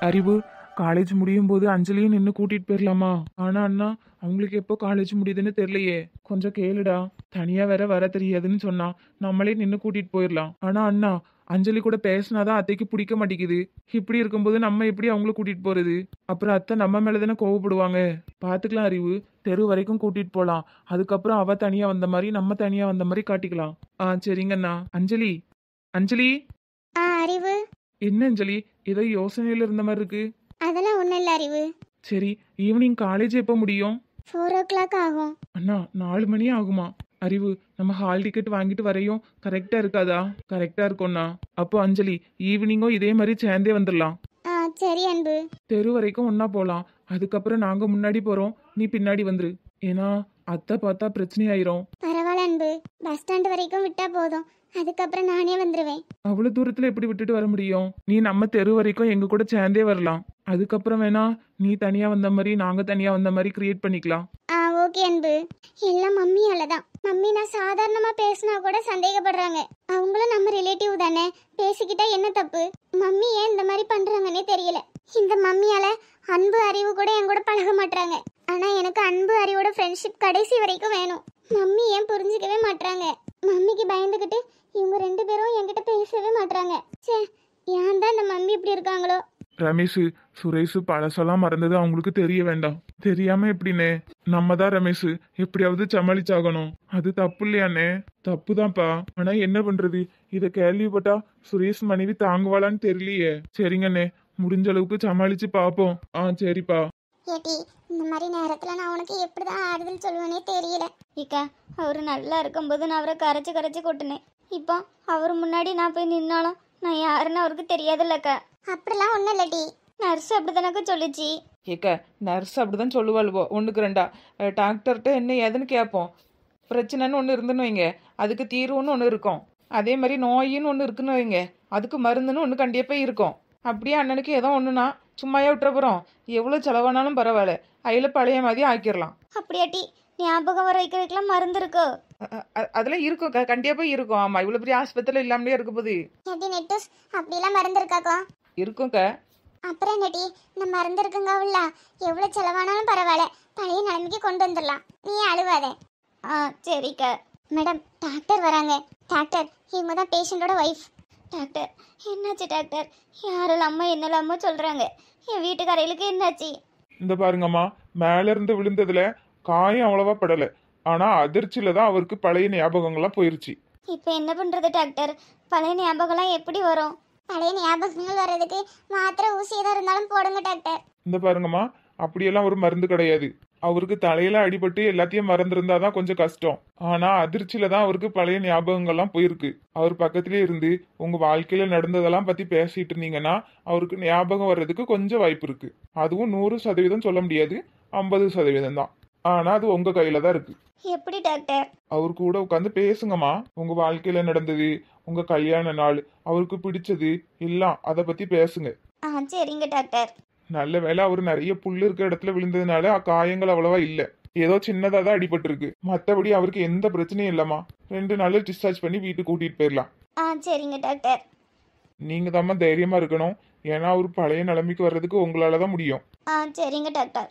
அறிவு, காலேஜ் முடியும் போது அஞ்சலியும் நின்று கூட்டிட்டு போயிடலாமா? ஆனா அண்ணா, அவங்களுக்கு எப்போ காலேஜ் முடியுதுன்னு தெரியலையே. கொஞ்சம் கேளுடா. தனியா வேற வர தெரியாதுன்னு சொன்னா நம்மளே நின்று கூட்டிட்டு போயிடலாம். ஆனா அண்ணா, அஞ்சலி கூட பேசினாதான் அத்தைக்கு பிடிக்க மாட்டேங்குது. இப்படி இருக்கும்போது நம்ம எப்படி அவங்கள கூட்டிட்டு போறது? அப்புறம் அத்தை நம்ம மேலதானே கோவப்படுவாங்க. பாத்துக்கலாம் அறிவு. தெரு வரைக்கும் கூட்டிட்டு போலாம். அதுக்கப்புறம் அவ தனியா வந்த மாதிரி நம்ம தனியா வந்த மாதிரி காட்டிக்கலாம். சரிங்கண்ணா. அஞ்சலி, அஞ்சலி. அறிவு. என்ன அஞ்சலி, ஏதோ யோசனையில இருந்த மாதிரி இருக்கு. அதெல்லாம் ஒன்றும் இல்லை அறிவு. சரி, ஈவினிங் காலேஜ் எப்போ முடியும்? 4 o'clock ஆகும். அண்ணா, 4 மணி ஆகுமா? அறிவு, நம்ம ஹால் டிக்கெட் வாங்கிட்டு வரையும் கரெக்டா இருக்காதா? கரெக்டா இருக்கும்ண்ணா. அப்போ அஞ்சலி, ஈவினிங்கும் இதே மாதிரி சேர்ந்தே வந்துடலாம். சரி அன்பு. தெரு வரைக்கும் ஒன்னா போலாம். அதுக்கப்புறம் நாங்க முன்னாடி போறோம், நீ பின்னாடி வந்துரு. ஏன்னா அத்தை பார்த்தா பிரச்சனை ஆயிரும். பரவாயில்ல அன்பு, பஸ் ஸ்டாண்ட் வரைக்கும் விட்டா போதும், அதுக்கப்புறம் நானே வந்துடுவேன். அவ்வளவு தூரத்துல எப்படி விட்டுட்டு வர முடியும்? நீ நம்ம தெரு வரைக்கும் எங்க கூட சேர்ந்தே வரலாம். அதுக்கப்புறம் வேணா நீ தனியா வந்த மாதிரி நாங்க தனியா வந்த மாதிரி கிரியேட் பண்ணிக்கலாம். ஓகே அன்பு. எல்லாம் மம்மியால தான். மம்மி நான் சாதாரணமா பேசினா கூட சந்தேகப்படுறாங்க. அவங்களும் நம்ம ரிலேட்டிவ் தானே, பேசிக்கிட்டா என்ன தப்பு? மம்மி ஏன் இந்த மாதிரி பண்றாங்கன்னே தெரியல. இந்த மம்மியால அன்பு அறிவு கூட என் கூட பழக மாட்டாங்க. ஆனா எனக்கு அன்பு அறிவோட ஃப்ரெண்ட்ஷிப் கடைசி வரைக்கும் வேணும். மம்மி ஏன் புரிஞ்சுக்கவே மாட்டாங்க? மம்மிக்கு பயந்துகிட்டு இவங்க 2 பேரும் என்கிட்ட பேசவே மாட்டாங்க. சே, ஏன் தான் இந்த மம்மி இப்படி இருக்காங்களோ? ரமேஷ், சுரேஷ் பழசெல்லாம் மறந்தது அவங்களுக்கு தெரிய வேண்டாம். தெரியாம எப்படின்னே? நம்ம தான் ரமேஷ் எப்படியாவது சமாளிச்சாகணும். அது தப்பு இல்லையாண்ணே? தப்புதான்ப்பா. ஆனா என்ன பண்றது? இத கேள்விப்பட்டா சுரேஷ் மனைவி தாங்குவாளான்னு தெரியலையே. சரிங்கண்ணே, முடிஞ்ச அளவுக்கு சமாளிச்சு பாப்போம். சரிப்பா. ஏட்டி, இந்த மாதிரி நேரத்துல நான் உனக்கு எப்படிதான் ஆறுதல் சொல்லுவேனே தெரியல. இக்கா, அவரு நல்லா இருக்கும்போது நான் அவரை கரைச்சு கரைச்சு கொட்டினேன். இப்போ அவர் முன்னாடி நான் போய் நின்னாலும் நான் யாருன்னு அவருக்கு தெரியாதுல்லக்கா. அப்படிலாம் ஒன்றும் இல்லடி, நர்ஸ் அப்படிதானக்கா சொல்லிச்சு. ஏக்க, நர்ஸ் அப்படிதான் சொல்லுவாள்வோ. ஒன்றுக்கு ரெண்டா டாக்டர்கிட்ட என்ன ஏதுன்னு கேட்போம். பிரச்சனைன்னு ஒன்று இருந்துன்னு வைங்க, அதுக்கு தீர்வுன்னு ஒன்று இருக்கும். அதே மாதிரி நோயின்னு ஒன்று இருக்குன்னு வைங்க, அதுக்கு மருந்துன்னு ஒன்று கண்டிப்பாக இருக்கும். அப்படியே அண்ணனுக்கு ஏதோ ஒன்றுனா சும்மாயே விட்டுற போகிறோம். எவ்வளோ செலவானாலும் பரவாயில்ல, அதில் பழைய மாதிரி ஆக்கிடலாம். அப்படியாட்டி, ஞாபகம் வர வைக்கிறதுக்கெல்லாம் மருந்து இருக்கோ? அதெல்லாம் இருக்கும், கண்டிப்பாக இருக்கும். ஆமாம், இவ்வளோ பெரிய ஆஸ்பத்திரியில் இல்லாமலே இருக்க போகுது. எப்படி நெட்டூஸ், அப்படிலாம் மருந்து இருக்காக்கா? இருக்கும்க்க. அப்புறம் என்னடி, இந்த மருந்து இருக்குங்க உள்ள, எவ்வளோ செலவானாலும் பரவாயில்ல, பழைய நிலைமைக்கு கொண்டு வந்துடலாம். நீ அழுவாத. சரிக்கா. மேடம், டாக்டர் வராங்க. டாக்டர், இவங்க தான் பேஷண்டோட ஒய்ஃப். டாக்டர், என்னாச்சு டாக்டர்? யாரெல்லாமோ என்னெல்லாமோ சொல்றாங்க. என் வீட்டுக்காரர்களுக்கு என்னாச்சு? இந்த பாருங்கம்மா, மேல இருந்து விழுந்ததுல காயம் அவ்வளவா படல. ஆனா அதிர்ச்சியில தான் அவருக்கு பழைய ஞாபகங்கள்லாம் போயிருச்சு. இப்போ என்ன பண்றது டாக்டர்? பழைய ஞாபகம்லாம் எப்படி வரும்? பழைய ஞாபகங்கள் வர்றதுக்கு மாத்திரை ஊசி ஏதா இருந்தாலும் போடுங்க டாக்டர். இந்த பாருங்கம்மா, அப்படியெல்லாம் ஒரு மருந்து கிடையாது. அவருக்கு தலையில அடிபட்டு எல்லாத்தையும் மறந்துருந்தாதான் கொஞ்சம் கஷ்டம். ஆனா அதிர்ச்சியில தான் அவருக்கு பழைய ஞாபகங்கள்லாம் போயிருக்கு. அவர் பக்கத்திலே இருந்து உங்க வாழ்க்கையில நடந்ததெல்லாம் பத்தி பேசிட்டு இருந்தீங்கன்னா அவருக்கு ஞாபகம் வர்றதுக்கு கொஞ்சம் வாய்ப்பு இருக்கு. அதுவும் 100% சொல்ல முடியாது, 50% தான். ஆனா அது உங்க கையில தான் இருக்கு. எப்படி டாக்டர்? அவர் கூட உட்காந்து பேசுங்கம்மா. உங்க வாழ்க்கையில நடந்தது, உங்க கல்யாண நாள், அவருக்கு பிடிச்சது எல்லாம் அதை பத்தி பேசுங்க. சரிங்க டாக்டர். நல்ல வேளை அவர் நிறைய புல்லு இருக்கிற இடத்துல விழுந்ததுனால காயங்கள் அவ்வளவா இல்ல. ஏதோ சின்னதா தான் அடிபட்டு இருக்கு. மத்தபடி அவருக்கு எந்த பிரச்சனையும் இல்லம்மா. 2 நாள்ல டிஸ்சார்ஜ் பண்ணி வீட்டுக்கு கூட்டிட்டு போயிடலாம். சரிங்க டாக்டர். நீங்க தாம்மா தைரியமா இருக்கணும். ஏன்னா அவர் பழைய நிலைமைக்கு வர்றதுக்கு உங்களாலதான் முடியும். சரிங்க டாக்டர்.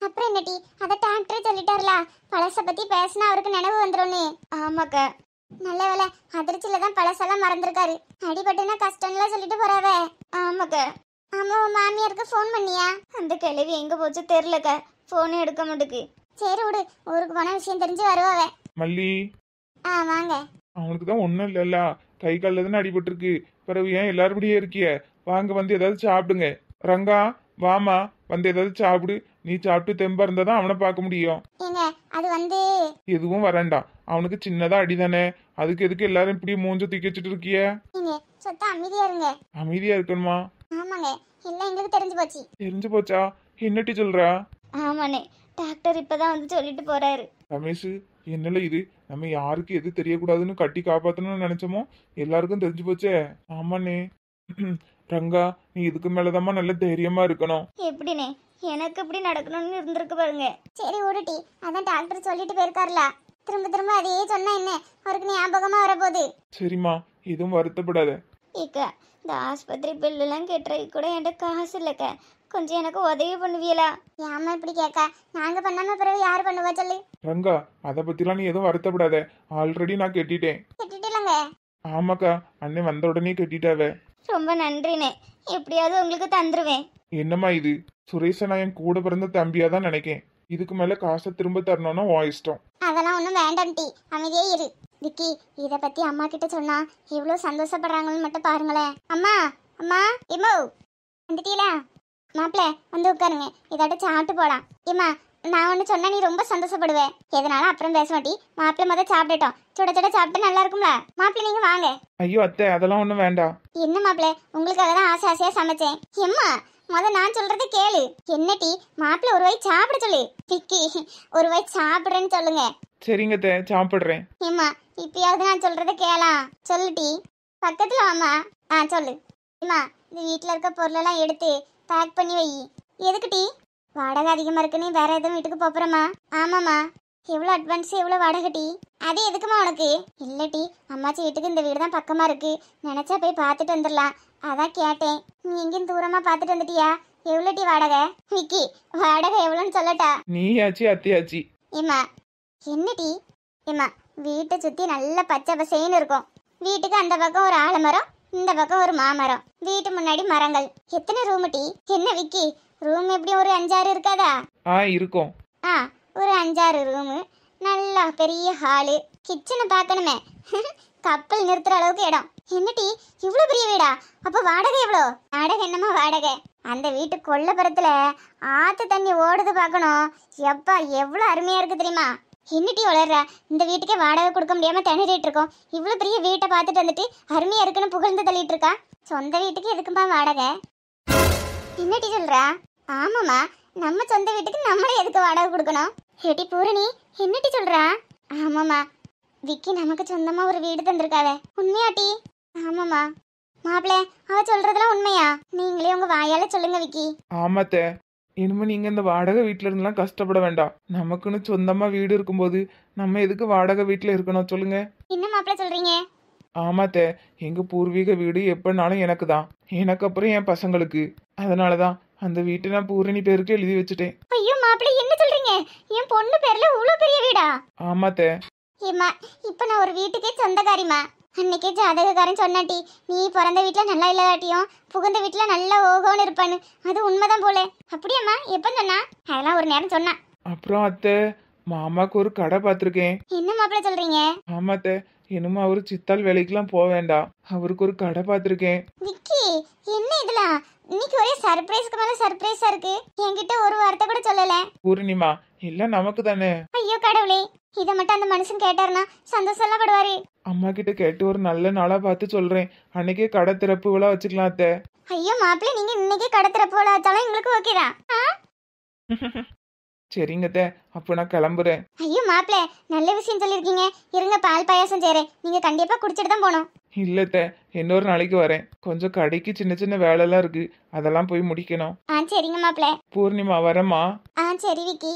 அப்புறம் என்னடி, அத டாக்டர் சொல்லிட்டார்ல, பழச பத்தி பேசினா அவருக்கு நினைவு வந்துரும்னு. ஆமாக்கா. நல்ல வேலை, அதிர்ச்சியில தான் பழசெல்லாம் மறந்துருக்காரு. அடிபட்டுனா கஷ்டம்லாம் சொல்லிட்டு போறாவே. ஆமாக்கா. ஆமா, உன் மாமியாருக்கு ஃபோன் பண்ணியா? அந்த கிழவி எங்க போச்சு தெரியலக்கா, ஃபோனே எடுக்க மாட்டுக்கு. சரி விடு, ஊருக்கு போன விஷயம் தெரிஞ்சு வருவாவே. மல்லி, வாங்க. அவனுக்கு தான் ஒண்ணும் இல்லல்ல, கை காலில் தானே அடிபட்டு இருக்கு. பிறகு ஏன் எல்லாருபடியே இருக்கிய? வாங்க, வந்து ஏதாவது சாப்பிடுங்க. ரங்கா, வாமா, வந்து ஏதாவது சாப்பிடு. நீ சாப்பிட்டு தெம்பா இருந்தாதான் அவனை பார்க்க முடியும். ஏங்க, அது வந்து எதுவும் வரண்டாம். அவனுக்கு சின்னதா அடிதானே, அதுக்கு எதுக்கு எல்லாரும் இப்படி மூஞ்ச தூக்கி வச்சுட்டு இருக்கிய? நீங்க சொத்த அமைதியா இருங்க. அமைதியா இருக்கணுமா? ஆமாங்க, எல்லாம் எங்களுக்கு தெரிஞ்சு போச்சு. தெரிஞ்சு போச்சா? என்னட்டி சொல்றா? ஆமாண்ணே, டாக்டர் இப்பதான் வந்து சொல்லிட்டு போறாரு. ரமேஷ், என்னல இது? நம்ம யாருக்கு எது தெரியக்கூடாதுன்னு கட்டி காப்பாத்தணும்னு நினைச்சோமோ எல்லாருக்கும் தெரிஞ்சு போச்சே. ஆமாண்ணே. ரங்கா, நீ இதுக்கு மேலதாம்மா நல்ல தைரியமா இருக்கணும். எப்படினே, எனக்கு இப்படி நடக்கணும்னு இருந்திருக்கு பாருங்க. சரி ஓடுட்டி, அதான் டாக்டர் சொல்லிட்டு போயிருக்காருல, திரும்ப திரும்ப அதையே சொன்னா என்ன, அவருக்கு ஞாபகமா வரப்போகுது. சரிம்மா, எதுவும் வருத்தப்படாத. இக்கா இந்த ஆஸ்பத்திரி பில்லுலாம் கட்டுறதுக்கு கூட என்கிட்ட காசு இல்லைக்க. கொஞ்சம் எனக்கு உதவி பண்ணுவீங்களா? ஏமா இப்படி கேட்க? நாங்க பண்ணாம பிறகு யார் பண்ணுவா சொல்லு? ரங்கா, அதை பத்திலாம் நீ எதுவும் வருத்தப்படாத. ஆல்ரெடி நான் கட்டிட்டேன். கட்டிட்டீங்களங்க? ஆமாக்கா, அண்ணன் வந்த உடனே கட்டிட்டாவே. ரொம்ப நன்றிண்ணே. எப்படியாவது உங்களுக்கு தந்துருவேன். என்னம்மா இது? சுரேஷை நான் என் கூட பிறந்த தம்பியா தான் நினைக்கேன். இதுக்கு மேல காசை திரும்ப தரணும்னா உன் இஷ்டம். அதெல்லாம் ஒன்றும் வேண்டாம் டி, அமைதியே இரு. விக்கி, இதை பத்தி அம்மா கிட்ட சொன்னா எவ்வளோ சந்தோஷப்படுறாங்கன்னு மட்டும் பாருங்களேன். அம்மா, அம்மா, இம்மோ வந்துட்டீங்களா? மாப்பிள்ள வந்து உட்காருங்க, இதாட்ட சாப்பிட்டு போலாம். இம்மா, நான் ஒன்று சொன்னா நீ ரொம்ப சந்தோஷப்படுவேன். எதனால அப்புறம் பேச மாட்டி. மாப்பிள்ள முதல் சாப்பிட்டுட்டோம். சுட சுட சாப்பிட்டு நல்லா இருக்கும்ல? மாப்பிள்ள நீங்க வாங்க. ஐயோ அத்தை, அதெல்லாம் ஒன்றும் வேண்டாம். என்ன மாப்பிள்ள, உங்களுக்காக தான் ஆசை ஆசையா சமைச்சேன். எம்மா, நான் சொல்றது கேளு. என்ன டீ, மாப்பிள்ள ஒரு வாய் சாப்பிட சொல்லு. விக்கி, ஒரு வாய் சாப்பிடுறேன்னு சொல்லுங்க. சரிங்க அத்தை, சாப்பிட்றேன். ஏம்மா, இப்பயாவது நான் சொல்றத கேளாம். சொல்லு டீ. பக்கத்துல வாமா. சொல்லு. ஏம்மா, இந்த வீட்டில் இருக்க பொருளெல்லாம் எடுத்து பேக் பண்ணி வை. எதுக்கு டீ? வாடகை அதிகமாக இருக்குன்னு வேற எதுவும் வீட்டுக்கு போப்புறமா? ஆமாம்மா. எவ்வளோ அட்வான்ஸ், எவ்வளோ வாடகை டீ? அது எதுக்குமா உனக்கு? இல்லை டீ, அம்மாச்சி வீட்டுக்கு இந்த வீடு தான் பக்கமாக இருக்கு. நினச்சா போய் பார்த்துட்டு வந்துடலாம். அதான் கேட்டேன். நீ எங்கேயும் தூரமாக பார்த்துட்டு வந்துட்டியா? எவ்வளோ டீ வாடகை? விக்கி, வாடகை எவ்வளோன்னு சொல்லட்டா? நீயாச்சி அத்தையாச்சி. ஏம்மா, என்ன டீ? ஏம்மா, வீட்டை சுற்றி நல்ல பச்சை பசேன்னு இருக்கும். வீட்டுக்கு அந்த பக்கம் ஒரு ஆலமரம், இந்த பக்கம் ஒரு மாமரம். வீட்டு முன்னாடி மரங்கள். எத்தனை ரூமு டீ? என்ன விக்கி, ரூம் எப்படியும் ஒரு 5-6 இருக்காதா? இருக்கும். ஒரு 5-6 ரூமு. நல்லா பெரிய ஹாலு. கிச்சனை பார்க்கணுமே. கப்பல் நிறுத்துற அளவுக்கு இடம். என்ன டீ, இவ்வளோ பெரிய வீடா? அப்போ வாடகை எவ்வளோ? வாடகை என்னமா வாடகை? அந்த வீட்டு கொல்லப்புறத்துல ஆத்து தண்ணி ஓடுது பார்க்கணும். எப்பா, எவ்வளோ அருமையா இருக்கு தெரியுமா? என்ன டீ வளர்ற? இந்த வீட்டுக்கே வாடகை கொடுக்க முடியாம திணறிட்டு இருக்கோம். இவ்வளோ பெரிய வீட்டை பார்த்துட்டு வந்துட்டு அருமையா இருக்குன்னு புகழ்ந்து தள்ளிட்டு இருக்கா. சொந்த வீட்டுக்கு எதுக்குப்பா வாடகை? என்ன டீ சொல்றா? ஆமாம்மா, நம்ம சொந்த வீட்டுக்கு நம்மளே எதுக்கு வாடகை கொடுக்கணும்? ஹேடி பூரணி, என்ன டீ சொல்றா? ஆமாம்மா, விக்கி நமக்கு சொந்தமா ஒரு வீடு தந்திருக்காவே. உண்மையா டீ? ஆமாம்மா. மாப்பிள்ள, அவ சொல்றதெல்லாம் உண்மையா? நீங்களே உங்க வாயால சொல்லுங்க விக்கி. ஆமாத்த, இனிமே நீங்க இந்த வாடகை வீட்டுல இருந்தெல்லாம் கஷ்டப்பட வேண்டாம். நமக்குன்னு சொந்தமா வீடு இருக்கும்போது நம்ம எதுக்கு வாடகை வீட்டுல இருக்கணும் சொல்லுங்க? என்ன மாப்பிள்ள சொல்றீங்க? ஆமாத்த, எங்க பூர்வீக வீடு எப்பனாலும் எனக்கு தான். எனக்கு அப்புறம் என் பசங்களுக்கு. அதனாலதான் அந்த வீட்டை நான் பூரணி பேருக்கு எழுதி வச்சுட்டேன். ஐயோ மாப்பிள்ள, என்ன சொல்றீங்க? என் பொண்ணு பேர்ல இவ்வளவு பெரிய வீடா? ஆமாத்த. ஏம்மா, இப்ப நான் ஒரு வீட்டுக்கே சொந்தக்காரிமா. அன்னைக்கே ஜாதகக்காரன் சொன்னாட்டி, நீ பிறந்த வீட்டுல நல்லா இல்லாட்டியும் புகுந்த வீட்டுல நல்லா ஓகோன்னு இருப்பான்னு. அது உண்மைதான் போல. அப்படியாம்மா? எப்ப சொன்னா? அதெல்லாம் ஒரு நேரம் சொன்னா. அப்புறம் அத்தை, மாமாக்கு ஒரு கடை பார்த்துருக்கேன். என்ன மாப்பிள்ள சொல்றீங்க? ஆமாத்த, இனிமே அவரு சித்தால் வேலைக்கெல்லாம் போக வேண்டாம். அவருக்கு ஒரு கடை பார்த்துருக்கேன். விக்கி, என்ன இதெல்லாம்? இன்னைக்கு ஒரே சர்ப்ரைஸ்க்கு மேல சர்ப்ரைஸா இருக்கு. என்கிட்ட ஒரு வார்த்தை கூட சொல்லல. பூர்ணிமா, எல்லாம் நமக்கு தானே. ஐயோ கடவுளே, இதை மட்டும் அந்த மனுஷன் கேட்டாருன்னா சந்தோஷம் எல்லாம் படுவாரு. அம்மா கிட்ட கேட்டு ஒரு நல்ல நாளா பார்த்து சொல்றேன். அன்னைக்கே கடை திறப்பு விழா வச்சுக்கலாம் அத்தை. ஐயோ மாப்பிள்ள, நீங்க இன்னைக்கே கடை திறப்பு விழா வச்சாலும் எங்களுக்கு ஓகே தான். சரிங்க அத்தை, அப்போ நான் கிளம்புறேன். ஐயோ மாப்பிள்ள, நல்ல விஷயம் சொல்லிருக்கீங்க. இருங்க, பால் பாயாசம் செய்றேன். நீங்க கண்டிப்பா குடிச்சிட்டு தான் போகணும். இல்லத்த, இன்னொரு நாளைக்கு வரேன். கொஞ்சம் கடைக்கு சின்ன சின்ன வேலைலாம் இருக்கு, அதெல்லாம் போய் முடிக்கணும். சரிங்க மாப்பிள்ள. பூர்ணிமா, வரமா? சரி விக்கி.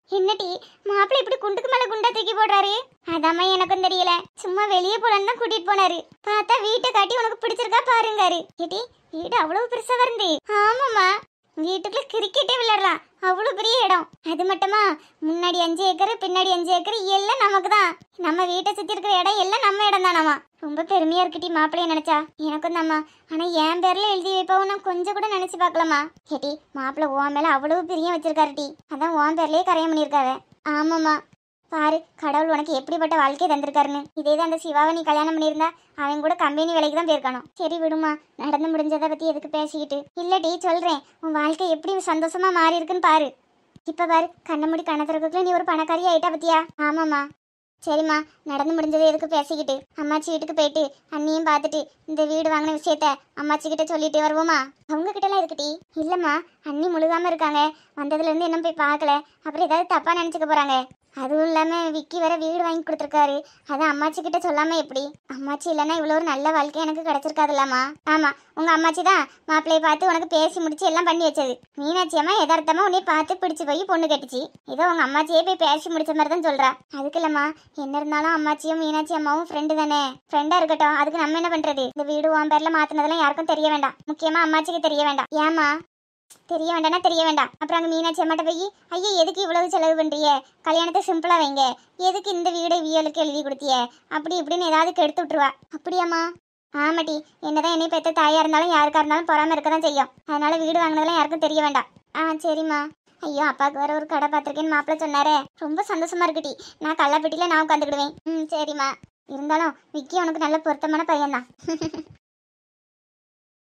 என்னடி மாப்பிள்ள இப்படி குண்டுக்கு மேல குண்டா தூக்கி போடுறாரு? அதாம்மா எனக்கும் தெரியல. சும்மா வெளியே போலான்னு தான் கூட்டிட்டு போனாரு. பார்த்தா வீட்டை காட்டி உனக்கு பிடிச்சிருக்கா பாருங்காரு. ஏடி, வீடு அவ்வளவு பெருசா வருது. ஆமாம்மா, வீட்டுக்குள்ள கிரிக்கெட்டே விளையாடலாம், அவ்வளவு பெரிய இடம். அது மட்டுமா, முன்னாடி 5 ஏக்கர் பின்னாடி 5 ஏக்கர் எல்லாம் நமக்கு தான். நம்ம வீட்டை சுத்தி இருக்கிற இடம் எல்லாம் நம்ம இடம் தானம்மா. ரொம்ப பெருமையா இருக்குடி மாப்பிள்ளைய நினைச்சா. எனக்கும் தாம்மா. ஆனா என் பேர்ல எழுதி வைப்பவும் நான் கொஞ்சம் கூட நினைச்சு பார்க்கலாமா? கேட்டி, மாப்பிள்ளை உன் மேல அவ்வளவு பிரியம் வச்சிருக்காரு டி. அதான் உன் பேர்லயே கரையம் பண்ணியிருக்காவ. ஆமாம்மா, பாரு கடவுள் உனக்கு எப்படிப்பட்ட வாழ்க்கையை தந்திருக்காருன்னு. இதேதான் அந்த சிவாவை நீ கல்யாணம் பண்ணியிருந்தா அவன் கூட கம்பெனி வேலைக்கு தான் போயிருக்கணும். சரி விடுமா, நடந்து முடிஞ்சதை பத்தி எதுக்கு பேசிக்கிட்டு. இல்லடி, சொல்றேன், உன் வாழ்க்கை எப்படி சந்தோஷமா மாறி இருக்குன்னு பாரு. இப்ப பாரு, கண்ண மூடி கணத்திறக்குள்ள நீ ஒரு பணக்காரி ஆயிட்டா பத்தியா? ஆமாம்மா. சரிம்மா, நடந்து முடிஞ்சதை எதுக்கு பேசிக்கிட்டு. அம்மாச்சி வீட்டுக்கு போயிட்டு அண்ணியும் பார்த்துட்டு இந்த வீடு வாங்கின விஷயத்த அம்மாச்சி கிட்ட சொல்லிட்டு வருவோமா? அவங்க கிட்ட எல்லாம் இருக்குடி. இல்லம்மா, அண்ணி முழுகாம இருக்காங்க. வந்ததுல இருந்து இன்னும் போய் பார்க்கல. அப்புறம் ஏதாவது தப்பா நினைச்சுக்க போறாங்க. அதுவும் இல்லாம விக்கி வேற வீடு வாங்கி கொடுத்துருக்காரு. அதான் அம்மாச்சி கிட்ட சொல்லாம எப்படி? அம்மாச்சி இல்லைன்னா இவ்வளோ ஒரு நல்ல வாழ்க்கை எனக்கு கிடைச்சிருக்காதுல்லம்மா. ஆமா, உங்க அம்மாச்சி தான் மாப்பிள்ளையை பார்த்து உனக்கு பேசி முடிச்சு எல்லாம் பண்ணி வச்சது. மீனாட்சி அம்மா யதார்த்தமா உன்னை பார்த்து பிடிச்சு போய் பொண்ணு கட்டுச்சு. ஏதோ உங்க அம்மாச்சியே போய் பேசி முடிச்ச மாதிரி தான் சொல்றா. அதுக்கு இல்லம்மா, என்ன இருந்தாலும் அம்மாச்சியும் மீனாட்சி அம்மாவும் ஃப்ரெண்டு தானே. ஃப்ரெண்டா இருக்கட்டும், அதுக்கு நம்ம என்ன பண்றது? இந்த வீடு உன் பேர்ல மாத்தினதெல்லாம் யாருக்கும் தெரிய வேண்டாம். முக்கியமா அம்மாச்சிக்கு தெரிய வேண்டாம். ஏமா தெரிய வேண்டாம்னா தெரிய வேண்டாம். அப்புறம் அங்கே மீனாட்சி அம்மாட்ட போய் ஐயா எதுக்கு இவ்வளவு செலவு பண்றிய, கல்யாணத்தை சிம்பிளா வைங்க, எதுக்கு இந்த வீடை வியலுக்கு எழுதி கொடுத்திய, அப்படி இப்படின்னு ஏதாவது கெடுத்து விட்டுருவா. அப்படியாம்மா? ஆமாட்டி, என்னதான் என்னை பெற்ற தாயா இருந்தாலும் யாருக்கா இருந்தாலும் பொறாம இருக்க தான் செய்யும். அதனால வீடு வாங்கினதெல்லாம் யாருக்கும் தெரிய வேண்டாம். சரிம்மா. ஐயோ, அப்பாவுக்கு வேற ஒரு கடை பார்த்துருக்கேன்னு மாப்பிள்ள சொன்னாரே, ரொம்ப சந்தோஷமா இருக்குட்டி. நான் கல்லாப்பெட்டியில நான் உட்காந்துக்கிடுவேன். சரிம்மா. இருந்தாலும் விக்கி உனக்கு நல்ல பொருத்தமான பையன்தான்.